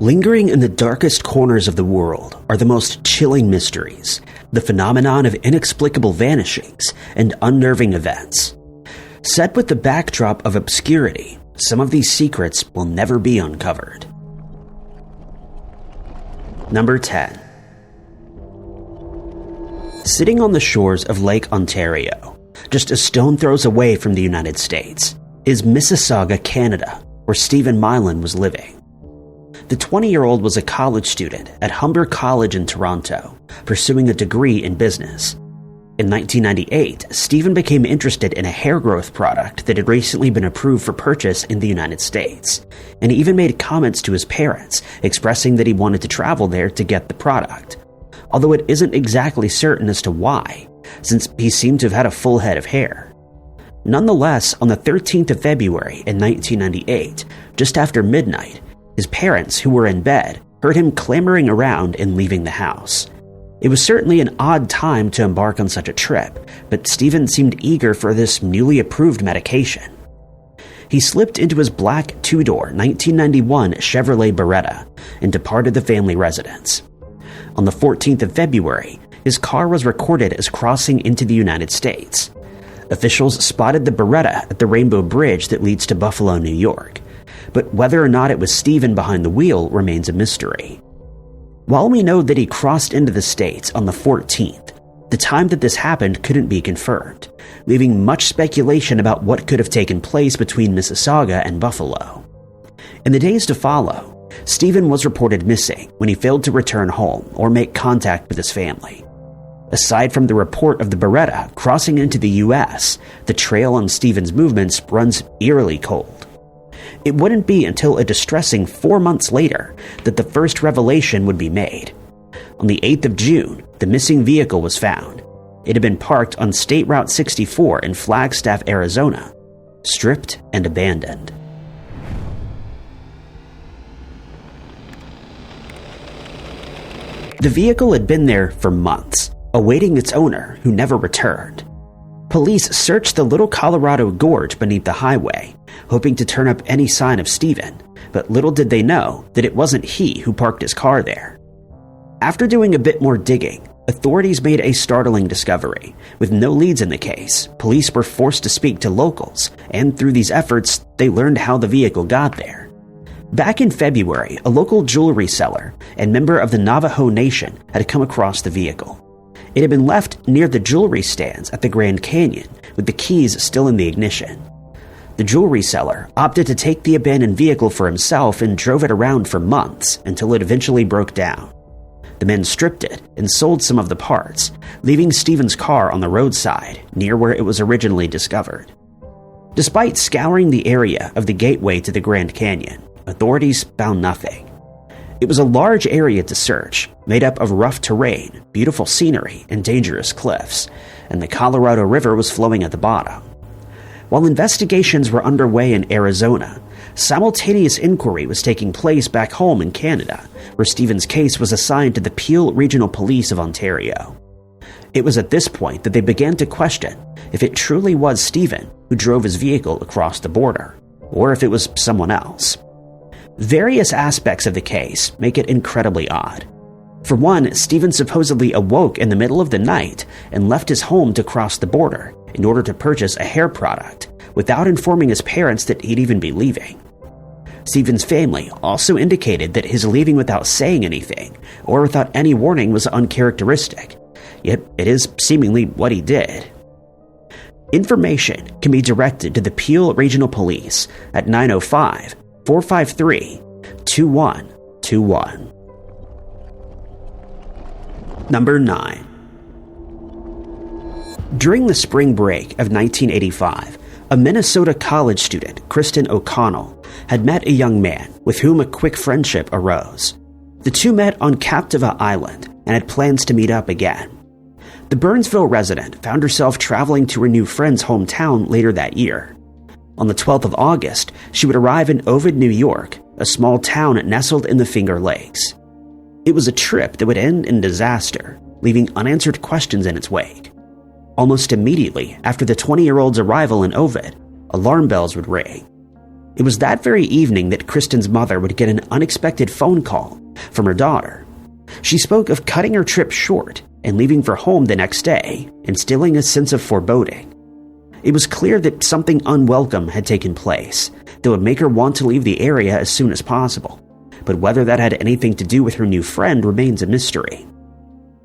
Lingering in the darkest corners of the world are the most chilling mysteries, the phenomenon of inexplicable vanishings and unnerving events. Set with the backdrop of obscurity, some of these secrets will never be uncovered. Number 10. Sitting on the shores of Lake Ontario, just a stone throws away from the United States, is Mississauga, Canada, where Stephen Milan was living. The 20-year-old was a college student at Humber College in Toronto, pursuing a degree in business. In 1998, Stephen became interested in a hair growth product that had recently been approved for purchase in the United States, and he even made comments to his parents, expressing that he wanted to travel there to get the product. Although it isn't exactly certain as to why, since he seemed to have had a full head of hair. Nonetheless, on the 13th of February in 1998, just after midnight, his parents, who were in bed, heard him clamoring around and leaving the house. It was certainly an odd time to embark on such a trip, but Stephen seemed eager for this newly approved medication. He slipped into his black two-door 1991 Chevrolet Beretta and departed the family residence. On the 14th of February, his car was recorded as crossing into the United States. Officials spotted the Beretta at the Rainbow Bridge that leads to Buffalo, New York. But whether or not it was Stephen behind the wheel remains a mystery. While we know that he crossed into the States on the 14th, the time that this happened couldn't be confirmed, leaving much speculation about what could have taken place between Mississauga and Buffalo. In the days to follow, Stephen was reported missing when he failed to return home or make contact with his family. Aside from the report of the Beretta crossing into the U.S., the trail on Stephen's movements runs eerily cold. It wouldn't be until a distressing 4 months later that the first revelation would be made. On the 8th of June, the missing vehicle was found. It had been parked on State Route 64 in Flagstaff, Arizona, stripped and abandoned. The vehicle had been there for months, awaiting its owner, who never returned. Police searched the Little Colorado Gorge beneath the highway, hoping to turn up any sign of Stephen, but little did they know that it wasn't he who parked his car there. After doing a bit more digging, authorities made a startling discovery. With no leads in the case, police were forced to speak to locals, and through these efforts, they learned how the vehicle got there. Back in February, a local jewelry seller and member of the Navajo Nation had come across the vehicle. It had been left near the jewelry stands at the Grand Canyon, with the keys still in the ignition. The jewelry seller opted to take the abandoned vehicle for himself and drove it around for months until it eventually broke down. The men stripped it and sold some of the parts, leaving Stephen's car on the roadside near where it was originally discovered. Despite scouring the area of the gateway to the Grand Canyon, authorities found nothing. It was a large area to search, made up of rough terrain, beautiful scenery, and dangerous cliffs, and the Colorado River was flowing at the bottom. While investigations were underway in Arizona, simultaneous inquiry was taking place back home in Canada, where Stephen's case was assigned to the Peel Regional Police of Ontario. It was at this point that they began to question if it truly was Stephen who drove his vehicle across the border, or if it was someone else. Various aspects of the case make it incredibly odd. For one, Stephen supposedly awoke in the middle of the night and left his home to cross the border in order to purchase a hair product, without informing his parents that he'd even be leaving. Stephen's family also indicated that his leaving without saying anything, or without any warning, was uncharacteristic, yet it is seemingly what he did. Information can be directed to the Peel Regional Police at 905-453-2121. Number 9. During the spring break of 1985, a Minnesota college student, Kristen O'Connell, had met a young man with whom a quick friendship arose. The two met on Captiva Island and had plans to meet up again. The Burnsville resident found herself traveling to her new friend's hometown later that year. On the 12th of August, she would arrive in Ovid, New York, a small town nestled in the Finger Lakes. It was a trip that would end in disaster, leaving unanswered questions in its wake. Almost immediately after the 20-year-old's arrival in Ovid, alarm bells would ring. It was that very evening that Kristen's mother would get an unexpected phone call from her daughter. She spoke of cutting her trip short and leaving for home the next day, instilling a sense of foreboding. It was clear that something unwelcome had taken place that would make her want to leave the area as soon as possible, but whether that had anything to do with her new friend remains a mystery.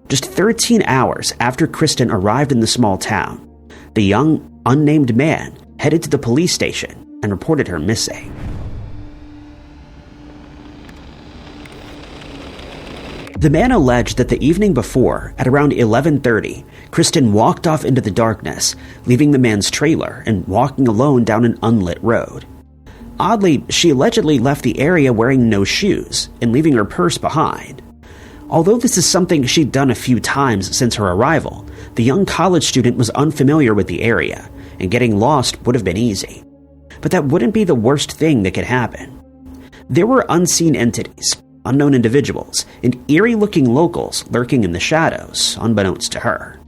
Just 13 hours after Kristen arrived in the small town, the young, unnamed man headed to the police station and reported her missing. The man alleged that the evening before, at around 11:30, Kristen walked off into the darkness, leaving the man's trailer and walking alone down an unlit road. Oddly, she allegedly left the area wearing no shoes and leaving her purse behind. Although this is something she'd done a few times since her arrival, the young college student was unfamiliar with the area, and getting lost would have been easy. But that wouldn't be the worst thing that could happen. There were unseen entities, unknown individuals, and eerie-looking locals lurking in the shadows, unbeknownst to her.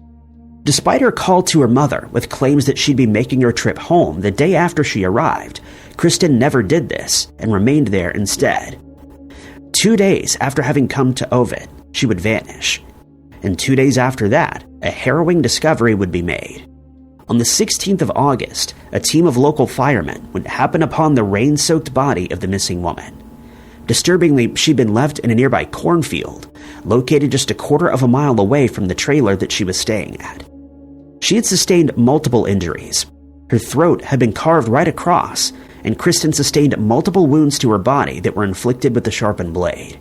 Despite her call to her mother with claims that she'd be making her trip home the day after she arrived, Kristen never did this and remained there instead. 2 days after having come to Ovid, she would vanish. And 2 days after that, a harrowing discovery would be made. On the 16th of August, a team of local firemen would happen upon the rain-soaked body of the missing woman. Disturbingly, she'd been left in a nearby cornfield, located just a quarter of a mile away from the trailer that she was staying at. She had sustained multiple injuries. Her throat had been carved right across, and Kristen sustained multiple wounds to her body that were inflicted with the sharpened blade.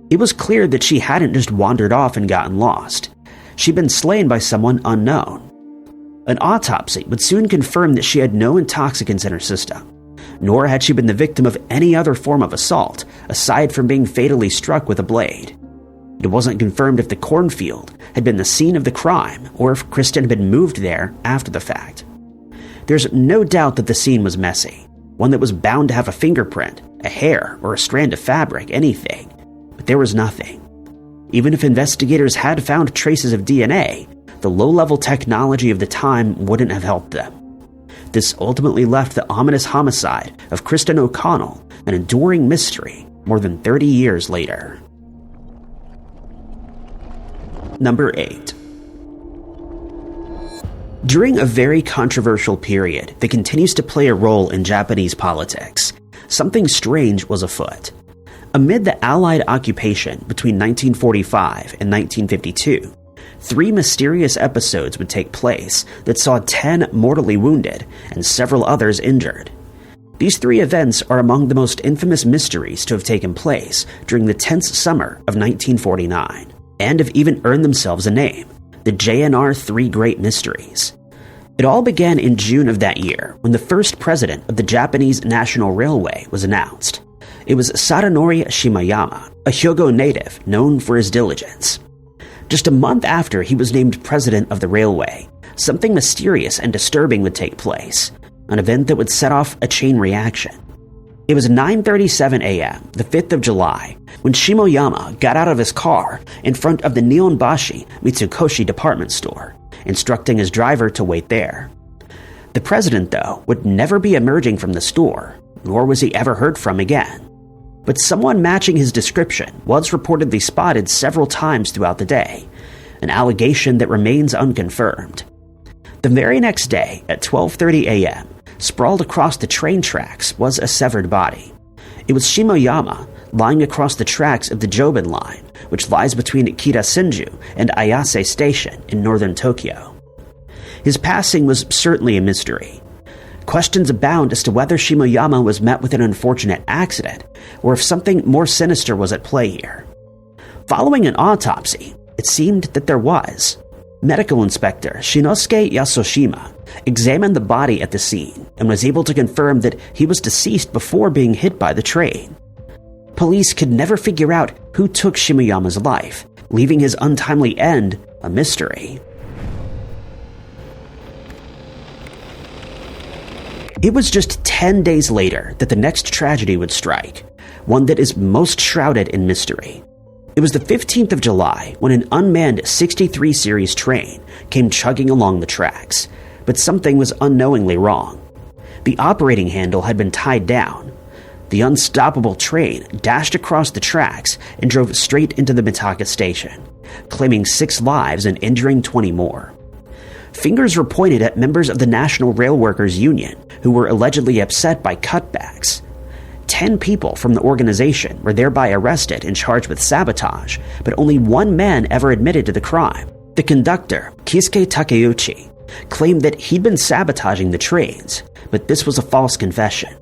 It was clear that she hadn't just wandered off and gotten lost. She'd been slain by someone unknown. An autopsy would soon confirm that she had no intoxicants in her system, nor had she been the victim of any other form of assault, aside from being fatally struck with a blade. It wasn't confirmed if the cornfield had been the scene of the crime or if Kristen had been moved there after the fact. There's no doubt that the scene was messy, one that was bound to have a fingerprint, a hair, or a strand of fabric, anything. But there was nothing. Even if investigators had found traces of DNA, the low-level technology of the time wouldn't have helped them. This ultimately left the ominous homicide of Kristen O'Connell an enduring mystery more than 30 years later. Number 8. During a very controversial period that continues to play a role in Japanese politics, something strange was afoot. Amid the Allied occupation between 1945 and 1952, 3 mysterious episodes would take place that saw 10 mortally wounded and several others injured. These 3 events are among the most infamous mysteries to have taken place during the tense summer of 1949, and have even earned themselves a name, the JNR 3 Great Mysteries. It all began in June of that year when the first president of the Japanese National Railway was announced. It was Sadanori Shimayama, a Hyogo native known for his diligence. Just a month after he was named president of the railway, something mysterious and disturbing would take place, an event that would set off a chain reaction. It was 9:37 a.m., the 5th of July, when Shimoyama got out of his car in front of the Nihonbashi Mitsukoshi department store, instructing his driver to wait there. The president, though, would never be emerging from the store, nor was he ever heard from again. But someone matching his description was reportedly spotted several times throughout the day, an allegation that remains unconfirmed. The very next day, at 12:30 a.m., sprawled across the train tracks was a severed body. It was Shimoyama lying across the tracks of the Joban line, which lies between Kitasenju and Ayase Station in northern Tokyo. His passing was certainly a mystery. Questions abound as to whether Shimoyama was met with an unfortunate accident, or if something more sinister was at play here. Following an autopsy, it seemed that there was. Medical Inspector Shinosuke Yasushima examined the body at the scene and was able to confirm that he was deceased before being hit by the train. Police could never figure out who took Shimoyama's life, leaving his untimely end a mystery. It was just 10 days later that the next tragedy would strike, one that is most shrouded in mystery. It was the 15th of July when an unmanned 63 series train came chugging along the tracks, but something was unknowingly wrong. The operating handle had been tied down. The unstoppable train dashed across the tracks and drove straight into the Mitaka station, claiming 6 lives and injuring 20 more. Fingers were pointed at members of the National Rail Workers Union who were allegedly upset by cutbacks. 10 people from the organization were thereby arrested and charged with sabotage, but only one man ever admitted to the crime. The conductor, Kisuke Takeuchi, claimed that he'd been sabotaging the trains, but this was a false confession.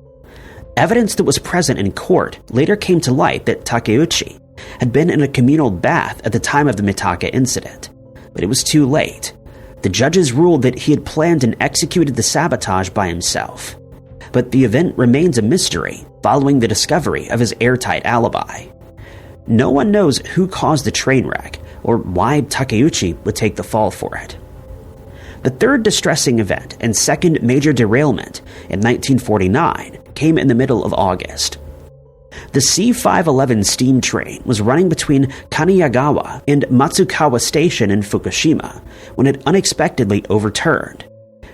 Evidence that was present in court later came to light that Takeuchi had been in a communal bath at the time of the Mitaka incident, but it was too late. The judges ruled that he had planned and executed the sabotage by himself. But the event remains a mystery following the discovery of his airtight alibi. No one knows who caused the train wreck or why Takeuchi would take the fall for it. The third distressing event and second major derailment in 1949 came in the middle of August. The C511 steam train was running between Kaneyagawa and Matsukawa Station in Fukushima when it unexpectedly overturned.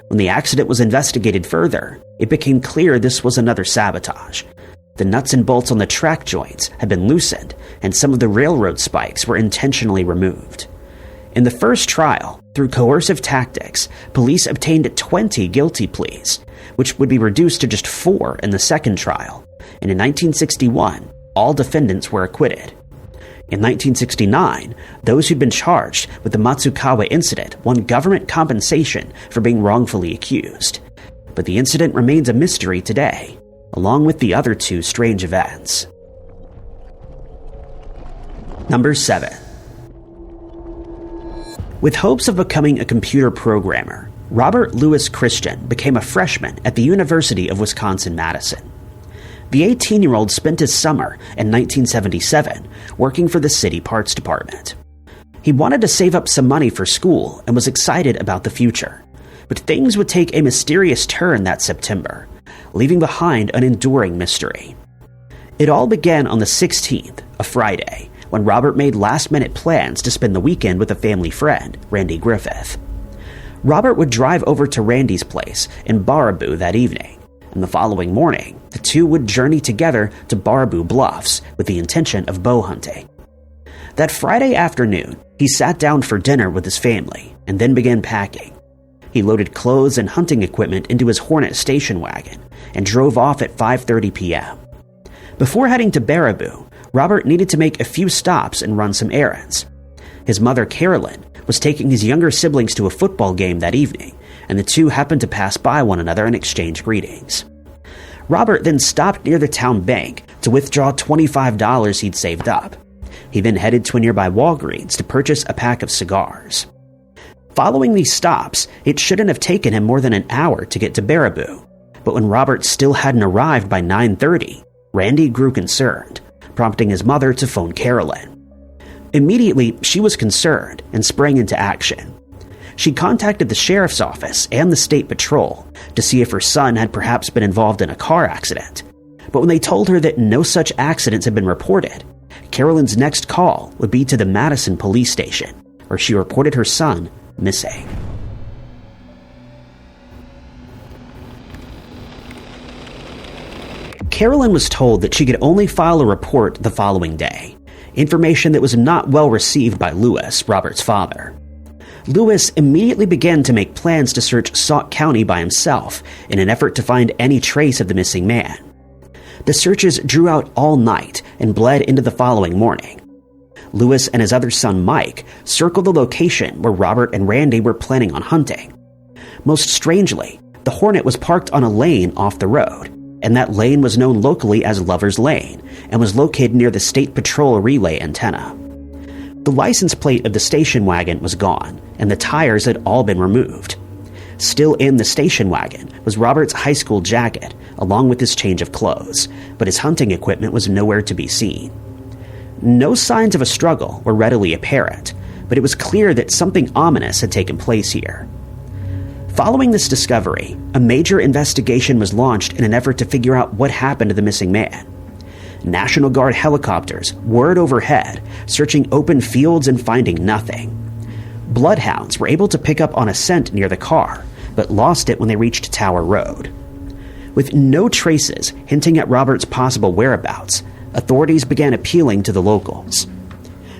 When the accident was investigated further, it became clear this was another sabotage. The nuts and bolts on the track joints had been loosened, and some of the railroad spikes were intentionally removed. In the first trial, through coercive tactics, police obtained 20 guilty pleas, which would be reduced to just 4 in the second trial, and in 1961, all defendants were acquitted. In 1969, those who'd been charged with the Matsukawa incident won government compensation for being wrongfully accused. But the incident remains a mystery today, along with the other 2 strange events. Number 7. With hopes of becoming a computer programmer, Robert Louis Christian became a freshman at the University of Wisconsin-Madison. The 18-year-old spent his summer in 1977 working for the city parts department. He wanted to save up some money for school and was excited about the future. But things would take a mysterious turn that September, leaving behind an enduring mystery. It all began on the 16th, a Friday, when Robert made last-minute plans to spend the weekend with a family friend, Randy Griffith. Robert would drive over to Randy's place in Baraboo that evening, and the following morning, the two would journey together to Baraboo Bluffs with the intention of bow hunting. That Friday afternoon, he sat down for dinner with his family and then began packing. He loaded clothes and hunting equipment into his Hornet station wagon and drove off at 5:30 p.m. Before heading to Baraboo, Robert needed to make a few stops and run some errands. His mother, Carolyn, was taking his younger siblings to a football game that evening, and the two happened to pass by one another and exchange greetings. Robert then stopped near the town bank to withdraw $25 he'd saved up. He then headed to a nearby Walgreens to purchase a pack of cigars. Following these stops, it shouldn't have taken him more than an hour to get to Baraboo, but when Robert still hadn't arrived by 9:30, Randy grew concerned, prompting his mother to phone Carolyn. Immediately, she was concerned and sprang into action. She contacted the sheriff's office and the state patrol to see if her son had perhaps been involved in a car accident. But when they told her that no such accidents had been reported, Carolyn's next call would be to the Madison police station, where she reported her son missing. Carolyn was told that she could only file a report the following day, information that was not well received by Lewis, Robert's father. Lewis immediately began to make plans to search Sauk County by himself in an effort to find any trace of the missing man. The searches drew out all night and bled into the following morning. Lewis and his other son Mike circled the location where Robert and Randy were planning on hunting. Most strangely, the Hornet was parked on a lane off the road, and that lane was known locally as Lover's Lane and was located near the State Patrol relay antenna. The license plate of the station wagon was gone, and the tires had all been removed. Still in the station wagon was Robert's high school jacket, along with his change of clothes, but his hunting equipment was nowhere to be seen. No signs of a struggle were readily apparent, but it was clear that something ominous had taken place here. Following this discovery, a major investigation was launched in an effort to figure out what happened to the missing man. National Guard helicopters whirred overhead, searching open fields and finding nothing. Bloodhounds were able to pick up on a scent near the car, but lost it when they reached Tower Road. With no traces hinting at Robert's possible whereabouts, authorities began appealing to the locals.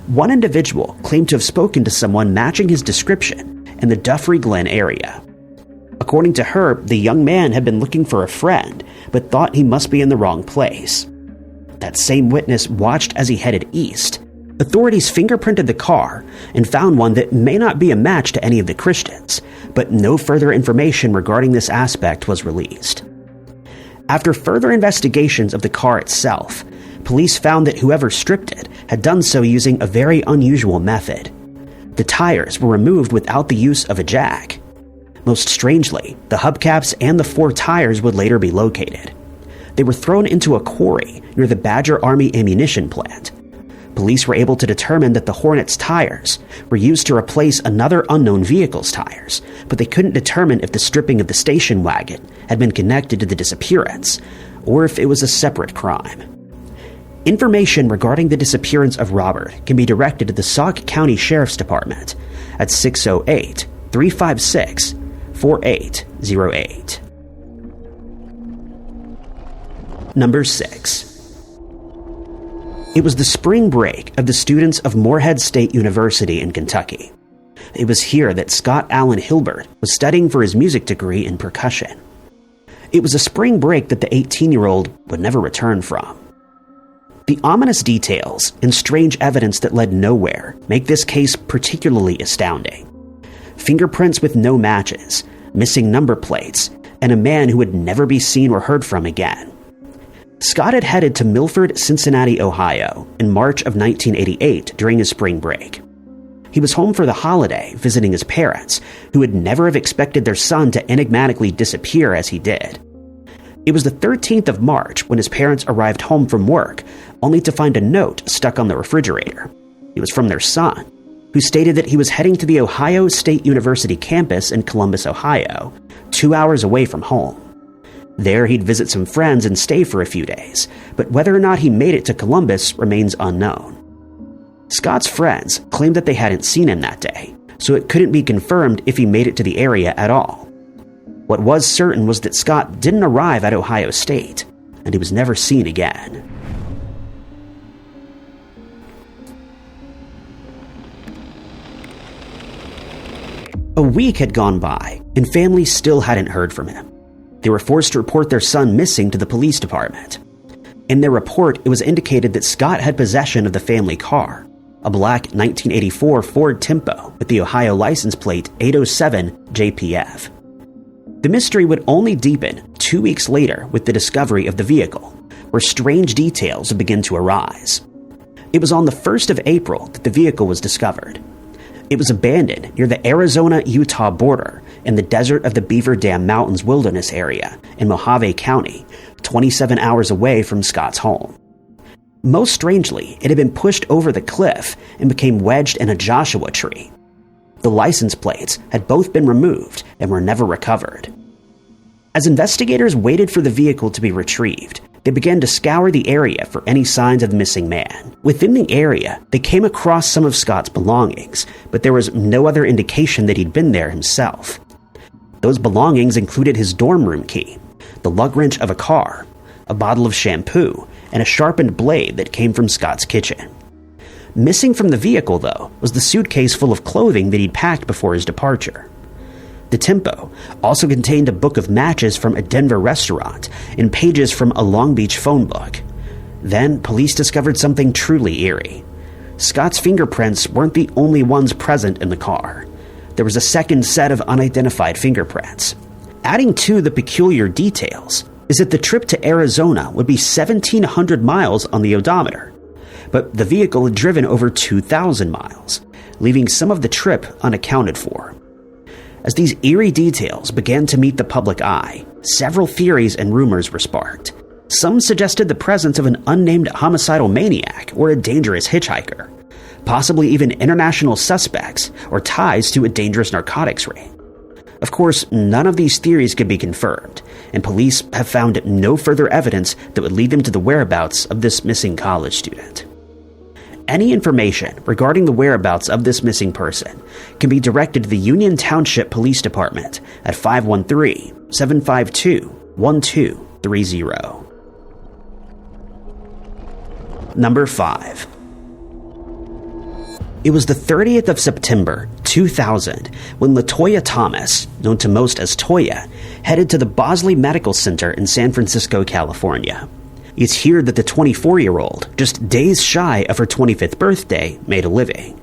One individual claimed to have spoken to someone matching his description in the Duffrey Glen area. According to her, the young man had been looking for a friend, but thought he must be in the wrong place. That same witness watched as he headed east. Authorities fingerprinted the car and found one that may not be a match to any of the Christians, but no further information regarding this aspect was released. After further investigations of the car itself, police found that whoever stripped it had done so using a very unusual method. The tires were removed without the use of a jack. Most strangely, the hubcaps and the 4 tires would later be located. They were thrown into a quarry near the Badger Army ammunition plant. Police were able to determine that the Hornet's tires were used to replace another unknown vehicle's tires, but they couldn't determine if the stripping of the station wagon had been connected to the disappearance, or if it was a separate crime. Information regarding the disappearance of Robert can be directed to the Sauk County Sheriff's Department at 608-356-4808. Number 6. It was the spring break of the students of Morehead State University in Kentucky. It was here that Scott Allen Hilbert was studying for his music degree in percussion. It was a spring break that the 18-year-old would never return from. The ominous details and strange evidence that led nowhere make this case particularly astounding. Fingerprints with no matches, missing number plates, and a man who would never be seen or heard from again. Scott had headed to Milford, Cincinnati, Ohio, in March of 1988 during his spring break. He was home for the holiday, visiting his parents, who would never have expected their son to enigmatically disappear as he did. It was the 13th of March when his parents arrived home from work, only to find a note stuck on the refrigerator. It was from their son, who stated that he was heading to the Ohio State University campus in Columbus, Ohio, 2 hours away from home. There, he'd visit some friends and stay for a few days, but whether or not he made it to Columbus remains unknown. Scott's friends claimed that they hadn't seen him that day, so it couldn't be confirmed if he made it to the area at all. What was certain was that Scott didn't arrive at Ohio State, and he was never seen again. A week had gone by, and families still hadn't heard from him. They were forced to report their son missing to the police department. In their report, it was indicated that Scott had possession of the family car, a black 1984 Ford Tempo with the Ohio license plate 807 JPF. The mystery would only deepen 2 weeks later with the discovery of the vehicle, where strange details would begin to arise. It was on the 1st of April that the vehicle was discovered. It was abandoned near the Arizona-Utah border in the desert of the Beaver Dam Mountains Wilderness area in Mojave County, 27 hours away from Scott's home. Most strangely, it had been pushed over the cliff and became wedged in a Joshua tree. The license plates had both been removed and were never recovered. As investigators waited for the vehicle to be retrieved, they began to scour the area for any signs of the missing man. Within the area, they came across some of Scott's belongings, but there was no other indication that he'd been there himself. Those belongings included his dorm room key, the lug wrench of a car, a bottle of shampoo, and a sharpened blade that came from Scott's kitchen. Missing from the vehicle, though, was the suitcase full of clothing that he'd packed before his departure. The Tempo also contained a book of matches from a Denver restaurant and pages from a Long Beach phone book. Then, police discovered something truly eerie. Scott's fingerprints weren't the only ones present in the car. There was a second set of unidentified fingerprints. Adding to the peculiar details is that the trip to Arizona would be 1,700 miles on the odometer, but the vehicle had driven over 2,000 miles, leaving some of the trip unaccounted for. As these eerie details began to meet the public eye, several theories and rumors were sparked. Some suggested the presence of an unnamed homicidal maniac or a dangerous hitchhiker, possibly even international suspects or ties to a dangerous narcotics ring. Of course, none of these theories could be confirmed, and police have found no further evidence that would lead them to the whereabouts of this missing college student. Any information regarding the whereabouts of this missing person can be directed to the Union Township Police Department at 513-752-1010 1230. Number 5. It was the 30th of September, 2000, when LaToya Thomas, known to most as Toya, headed to the Bosley Medical Center in San Francisco, California. It's here that the 24-year-old, just days shy of her 25th birthday, made a living.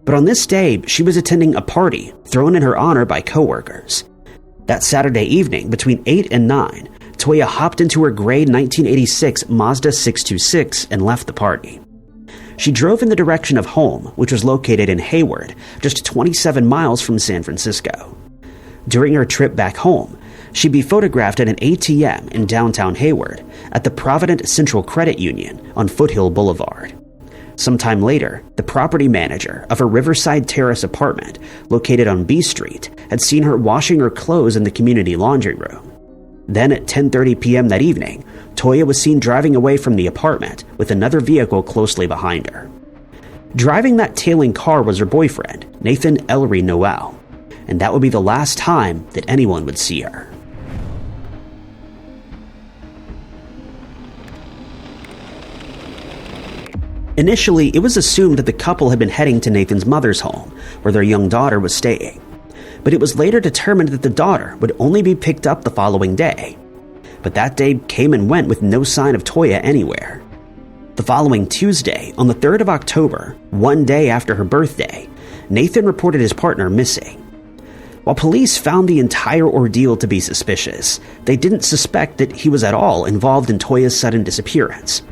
But on this day, she was attending a party thrown in her honor by coworkers. That Saturday evening, between 8 and 9, Toya hopped into her gray 1986 Mazda 626 and left the party. She drove in the direction of home, which was located in Hayward, just 27 miles from San Francisco. During her trip back home, she'd be photographed at an ATM in downtown Hayward at the Provident Central Credit Union on Foothill Boulevard. Sometime later, the property manager of a Riverside Terrace apartment located on B Street had seen her washing her clothes in the community laundry room. Then at 10:30 p.m. that evening, Toya was seen driving away from the apartment with another vehicle closely behind her. Driving that tailing car was her boyfriend, Nathan Ellery Noel, and that would be the last time that anyone would see her. Initially, it was assumed that the couple had been heading to Nathan's mother's home, where their young daughter was staying. But it was later determined that the daughter would only be picked up the following day. But that day came and went with no sign of Toya anywhere. The following Tuesday, on the 3rd of October, one day after her birthday, Nathan reported his partner missing. While police found the entire ordeal to be suspicious, they didn't suspect that he was at all involved in Toya's sudden disappearance.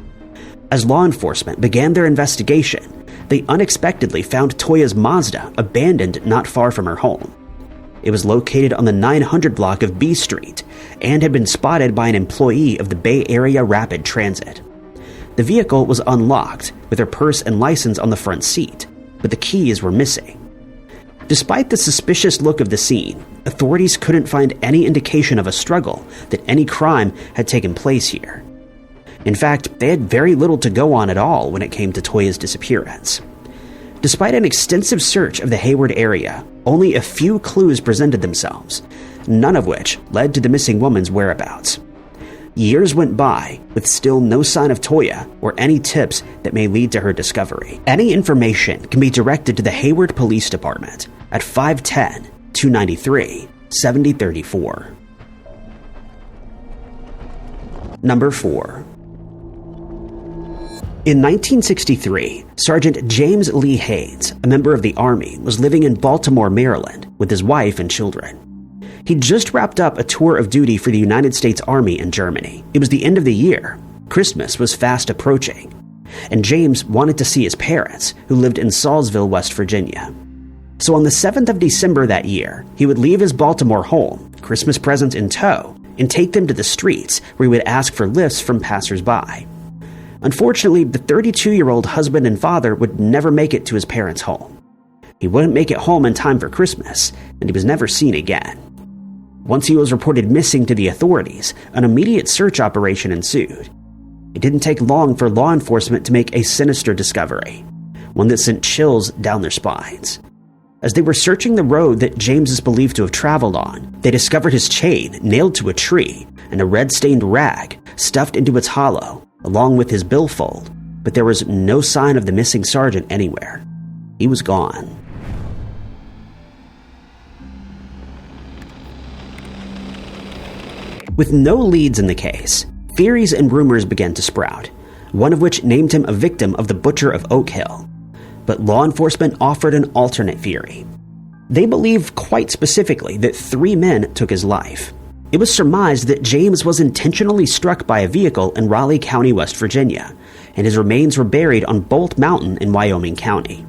As law enforcement began their investigation, they unexpectedly found Toya's Mazda abandoned not far from her home. It was located on the 900 block of B Street and had been spotted by an employee of the Bay Area Rapid Transit. The vehicle was unlocked, with her purse and license on the front seat, but the keys were missing. Despite the suspicious look of the scene, authorities couldn't find any indication of a struggle that any crime had taken place here. In fact, they had very little to go on at all when it came to Toya's disappearance. Despite an extensive search of the Hayward area, only a few clues presented themselves, none of which led to the missing woman's whereabouts. Years went by with still no sign of Toya or any tips that may lead to her discovery. Any information can be directed to the Hayward Police Department at 510-293-7034. Number 4. In 1963, Sergeant James Lee Haynes, a member of the Army, was living in Baltimore, Maryland, with his wife and children. He'd just wrapped up a tour of duty for the United States Army in Germany. It was the end of the year. Christmas was fast approaching, and James wanted to see his parents, who lived in Salisville, West Virginia. So on the 7th of December that year, he would leave his Baltimore home, Christmas presents in tow, and take them to the streets where he would ask for lifts from passers-by. Unfortunately, the 32-year-old husband and father would never make it to his parents' home. He wouldn't make it home in time for Christmas, and he was never seen again. Once he was reported missing to the authorities, an immediate search operation ensued. It didn't take long for law enforcement to make a sinister discovery, one that sent chills down their spines. As they were searching the road that James is believed to have traveled on, they discovered his chain nailed to a tree and a red-stained rag stuffed into its hollow, along with his billfold, but there was no sign of the missing sergeant anywhere. He was gone. With no leads in the case, theories and rumors began to sprout, one of which named him a victim of the Butcher of Oak Hill. But law enforcement offered an alternate theory. They believed quite specifically that 3 men took his life. It was surmised that James was intentionally struck by a vehicle in Raleigh County, West Virginia, and his remains were buried on Bolt Mountain in Wyoming County.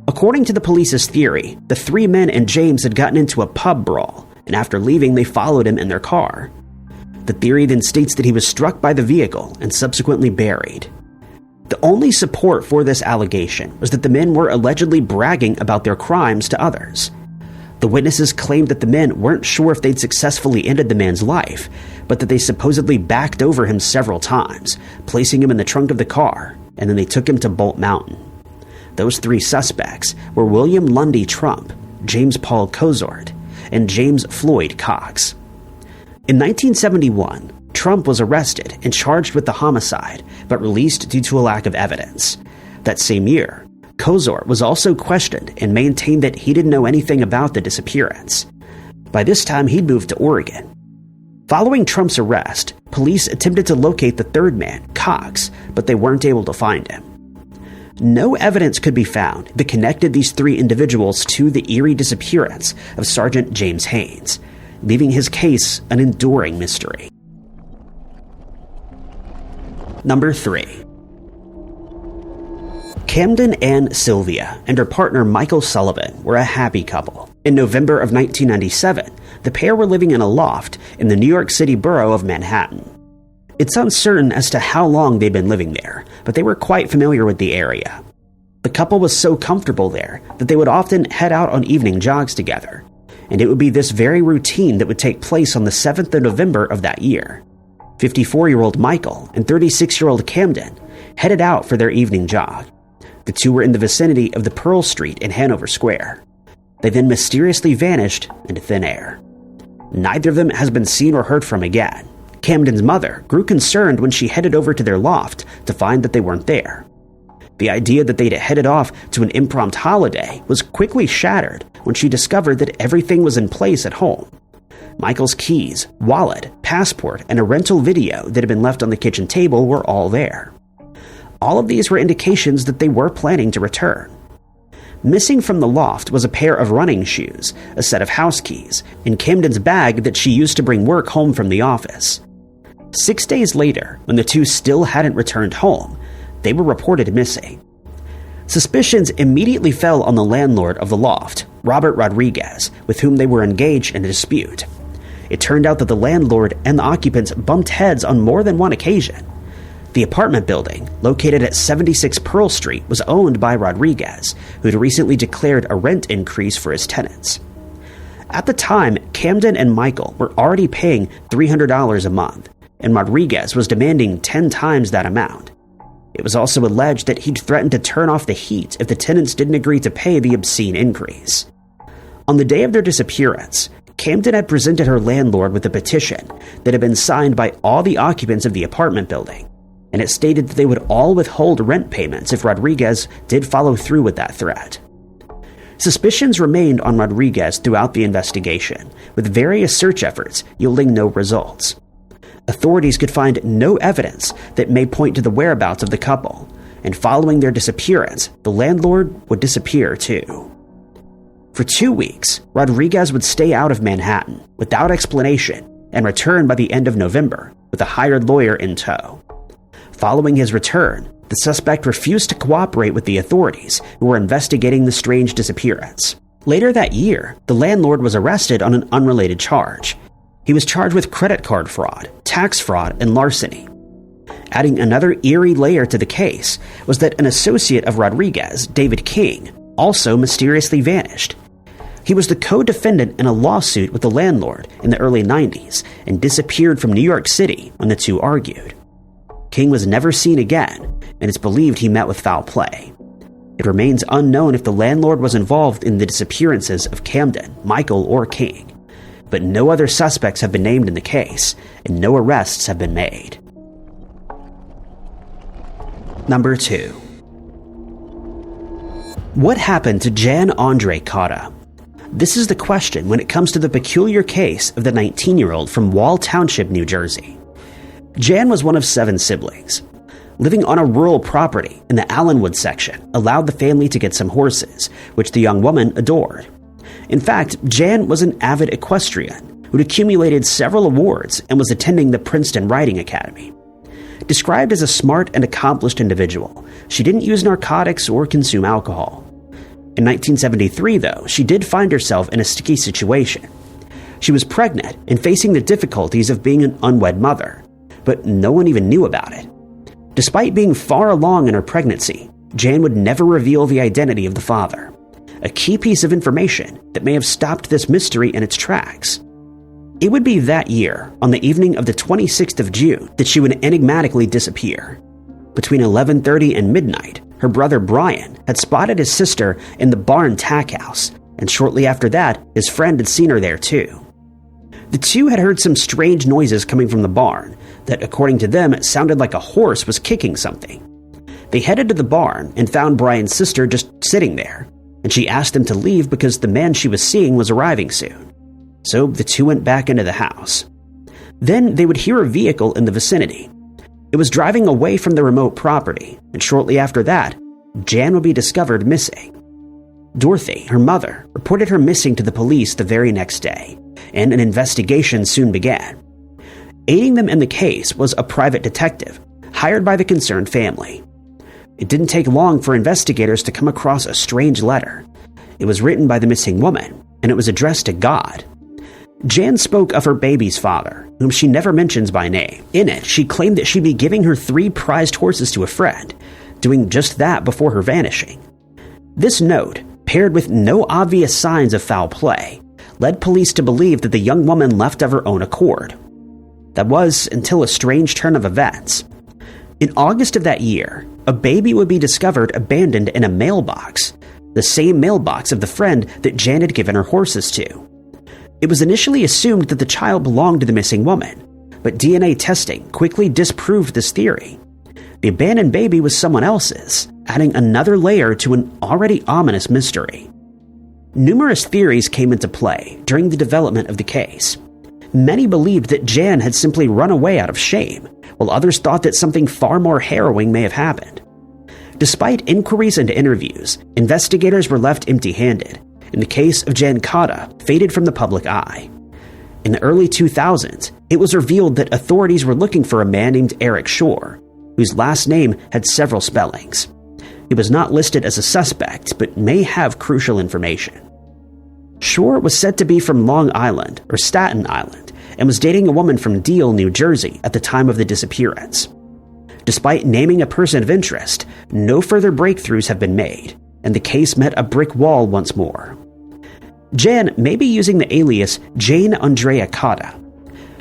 According to the police's theory, the 3 men and James had gotten into a pub brawl, and after leaving they followed him in their car. The theory then states that he was struck by the vehicle and subsequently buried. The only support for this allegation was that the men were allegedly bragging about their crimes to others. The witnesses claimed that the men weren't sure if they'd successfully ended the man's life, but that they supposedly backed over him several times, placing him in the trunk of the car, and then they took him to Bolt Mountain. Those 3 suspects were William Lundy Trump, James Paul Cozort, and James Floyd Cox. In 1971, Trump was arrested and charged with the homicide, but released due to a lack of evidence. That same year, Kozor was also questioned and maintained that he didn't know anything about the disappearance. By this time, he'd moved to Oregon. Following Trump's arrest, police attempted to locate the third man, Cox, but they weren't able to find him. No evidence could be found that connected these three individuals to the eerie disappearance of Sergeant James Haynes, leaving his case an enduring mystery. Number 3. Camden Ann Sylvia and her partner Michael Sullivan were a happy couple. In November of 1997, the pair were living in a loft in the New York City borough of Manhattan. It's uncertain as to how long they'd been living there, but they were quite familiar with the area. The couple was so comfortable there that they would often head out on evening jogs together, and it would be this very routine that would take place on the 7th of November of that year. 54-year-old Michael and 36-year-old Camden headed out for their evening jog. The two were in the vicinity of the Pearl Street in Hanover Square. They then mysteriously vanished into thin air. Neither of them has been seen or heard from again. Camden's mother grew concerned when she headed over to their loft to find that they weren't there. The idea that they'd headed off to an impromptu holiday was quickly shattered when she discovered that everything was in place at home. Michael's keys, wallet, passport, and a rental video that had been left on the kitchen table were all there. All of these were indications that they were planning to return. Missing from the loft was a pair of running shoes, a set of house keys, and Camden's bag that she used to bring work home from the office. 6 days later, when the two still hadn't returned home, they were reported missing. Suspicions immediately fell on the landlord of the loft, Robert Rodriguez, with whom they were engaged in a dispute. It turned out that the landlord and the occupants bumped heads on more than one occasion. The apartment building, located at 76 Pearl Street, was owned by Rodriguez, who had recently declared a rent increase for his tenants. At the time, Camden and Michael were already paying $300 a month, and Rodriguez was demanding 10 times that amount. It was also alleged that he'd threatened to turn off the heat if the tenants didn't agree to pay the obscene increase. On the day of their disappearance, Camden had presented her landlord with a petition that had been signed by all the occupants of the apartment building, and it stated that they would all withhold rent payments if Rodriguez did follow through with that threat. Suspicions remained on Rodriguez throughout the investigation, with various search efforts yielding no results. Authorities could find no evidence that may point to the whereabouts of the couple, and following their disappearance, the landlord would disappear too. For 2 weeks, Rodriguez would stay out of Manhattan without explanation and return by the end of November with a hired lawyer in tow. Following his return, the suspect refused to cooperate with the authorities who were investigating the strange disappearance. Later that year, the landlord was arrested on an unrelated charge. He was charged with credit card fraud, tax fraud, and larceny. Adding another eerie layer to the case was that an associate of Rodriguez, David King, also mysteriously vanished. He was the co-defendant in a lawsuit with the landlord in the early 90s and disappeared from New York City when the two argued. King was never seen again, and it's believed he met with foul play. It remains unknown if the landlord was involved in the disappearances of Camden, Michael, or King, but no other suspects have been named in the case, and no arrests have been made. Number 2. What happened to Jan Andre Cotta? This is the question when it comes to the peculiar case of the 19-year-old from Wall Township, New Jersey. Jan was one of 7 siblings. Living on a rural property in the Allenwood section allowed the family to get some horses, which the young woman adored. In fact, Jan was an avid equestrian who'd accumulated several awards and was attending the Princeton Riding Academy. Described as a smart and accomplished individual, she didn't use narcotics or consume alcohol. In 1973, though, she did find herself in a sticky situation. She was pregnant and facing the difficulties of being an unwed mother, but no one even knew about it. Despite being far along in her pregnancy, Jan would never reveal the identity of the father, a key piece of information that may have stopped this mystery in its tracks. It would be that year, on the evening of the 26th of June, that she would enigmatically disappear. Between 11:30 and midnight, her brother Brian had spotted his sister in the barn tack house, and shortly after that, his friend had seen her there too. The two had heard some strange noises coming from the barn that, according to them, sounded like a horse was kicking something. They headed to the barn and found Brian's sister just sitting there, and she asked them to leave because the man she was seeing was arriving soon. So the two went back into the house. Then they would hear a vehicle in the vicinity. It was driving away from the remote property, and shortly after that, Jan would be discovered missing. Dorothy, her mother, reported her missing to the police the very next day, and an investigation soon began. Aiding them in the case was a private detective hired by the concerned family. It didn't take long for investigators to come across a strange letter. It was written by the missing woman, and it was addressed to God. Jan spoke of her baby's father, whom she never mentions by name. In it, she claimed that she'd be giving her 3 prized horses to a friend, doing just that before her vanishing. This note, paired with no obvious signs of foul play, led police to believe that the young woman left of her own accord. That was until a strange turn of events. In August of that year, a baby would be discovered abandoned in a mailbox, the same mailbox of the friend that Jan had given her horses to. It was initially assumed that the child belonged to the missing woman, but DNA testing quickly disproved this theory. The abandoned baby was someone else's, adding another layer to an already ominous mystery. Numerous theories came into play during the development of the case. Many believed that Jan had simply run away out of shame, while others thought that something far more harrowing may have happened. Despite inquiries and interviews, investigators were left empty-handed, and the case of Jan Cotta faded from the public eye. In the early 2000s, it was revealed that authorities were looking for a man named Eric Shore, whose last name had several spellings. He was not listed as a suspect, but may have crucial information. Shore was said to be from Long Island, or Staten Island, and was dating a woman from Deal, New Jersey at the time of the disappearance. Despite naming a person of interest, no further breakthroughs have been made, and the case met a brick wall once more. Jan may be using the alias Jane Andrea Cotta.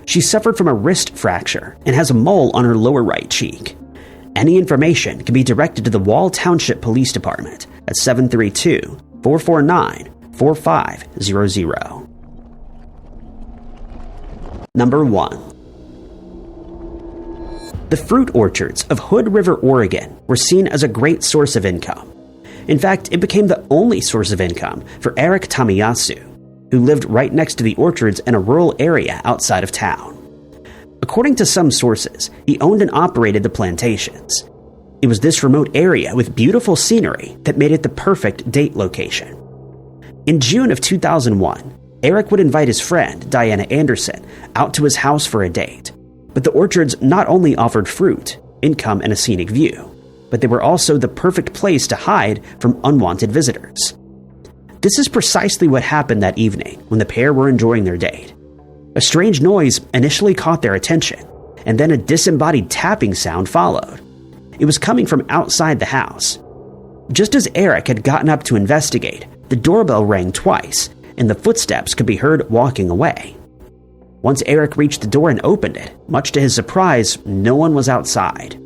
She suffered from a wrist fracture and has a mole on her lower right cheek. Any information can be directed to the Wall Township Police Department at 732-449-4500. Number 1. The fruit orchards of Hood River, Oregon were seen as a great source of income. In fact, it became the only source of income for Eric Tamiyasu, who lived right next to the orchards in a rural area outside of town. According to some sources, he owned and operated the plantations. It was this remote area with beautiful scenery that made it the perfect date location. In June of 2001, Eric would invite his friend, Diana Anderson, out to his house for a date. But the orchards not only offered fruit, income, and a scenic view, but they were also the perfect place to hide from unwanted visitors. This is precisely what happened that evening when the pair were enjoying their date. A strange noise initially caught their attention, and then a disembodied tapping sound followed. It was coming from outside the house. Just as Eric had gotten up to investigate, the doorbell rang twice, and the footsteps could be heard walking away. Once Eric reached the door and opened it, much to his surprise, no one was outside.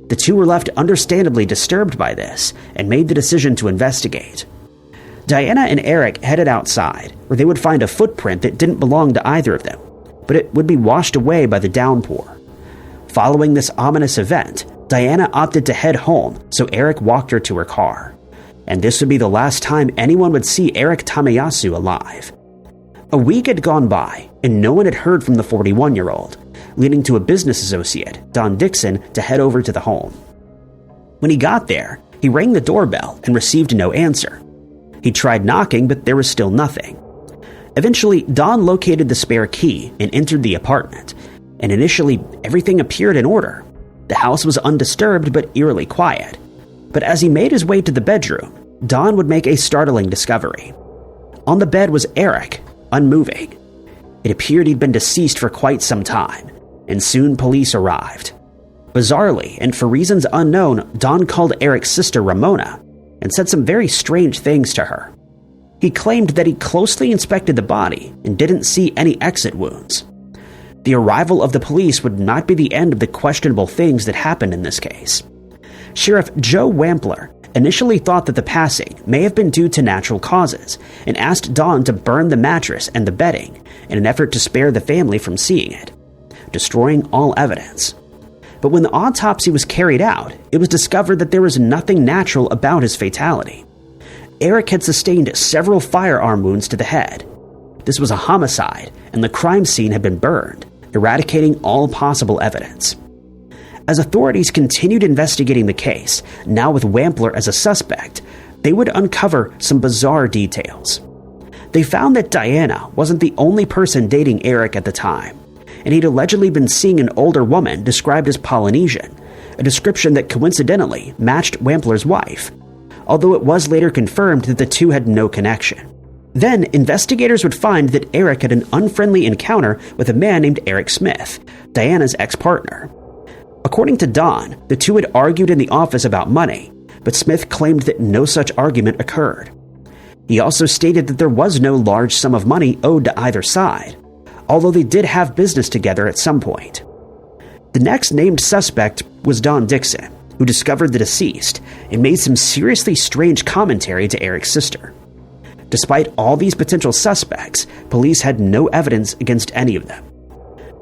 The two were left understandably disturbed by this and made the decision to investigate. Diana and Eric headed outside, where they would find a footprint that didn't belong to either of them, but it would be washed away by the downpour. Following this ominous event, Diana opted to head home, so Eric walked her to her car. And this would be the last time anyone would see Eric Tamiyasu alive. A week had gone by, and no one had heard from the 41-year-old, leading to a business associate, Don Dixon, to head over to the home. When he got there, he rang the doorbell and received no answer. He tried knocking, but there was still nothing. Eventually, Don located the spare key and entered the apartment, and initially, everything appeared in order. The house was undisturbed but eerily quiet. But as he made his way to the bedroom, Don would make a startling discovery. On the bed was Eric, unmoving. It appeared he'd been deceased for quite some time, and soon police arrived. Bizarrely, and for reasons unknown, Don called Eric's sister Ramona and said some very strange things to her. He claimed that he closely inspected the body and didn't see any exit wounds. The arrival of the police would not be the end of the questionable things that happened in this case. Sheriff Joe Wampler initially thought that the passing may have been due to natural causes and asked Dawn to burn the mattress and the bedding in an effort to spare the family from seeing it, destroying all evidence. But when the autopsy was carried out, it was discovered that there was nothing natural about his fatality. Eric had sustained several firearm wounds to the head. This was a homicide, and the crime scene had been burned, eradicating all possible evidence. As authorities continued investigating the case, now with Wampler as a suspect, they would uncover some bizarre details. They found that Diana wasn't the only person dating Eric at the time, and he'd allegedly been seeing an older woman described as Polynesian, a description that coincidentally matched Wampler's wife, although it was later confirmed that the two had no connection. Then, investigators would find that Eric had an unfriendly encounter with a man named Eric Smith, Diana's ex-partner. According to Dawn, the two had argued in the office about money, but Smith claimed that no such argument occurred. He also stated that there was no large sum of money owed to either side, although they did have business together at some point. The next named suspect was Dawn Dixon, who discovered the deceased and made some seriously strange commentary to Eric's sister. Despite all these potential suspects, police had no evidence against any of them.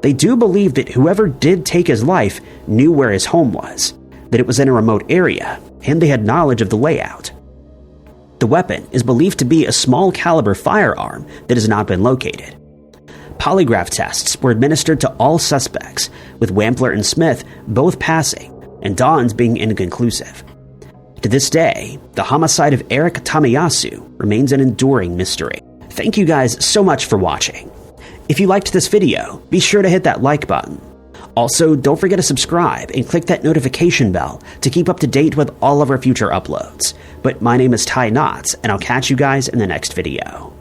They do believe that whoever did take his life knew where his home was, that it was in a remote area, and they had knowledge of the layout. The weapon is believed to be a small caliber firearm that has not been located. Polygraph tests were administered to all suspects, with Wampler and Smith both passing, and Dawn's being inconclusive. To this day, the homicide of Eric Tamayasu remains an enduring mystery. Thank you guys so much for watching. If you liked this video, be sure to hit that like button. Also, don't forget to subscribe and click that notification bell to keep up to date with all of our future uploads. But my name is Ty Knotts, and I'll catch you guys in the next video.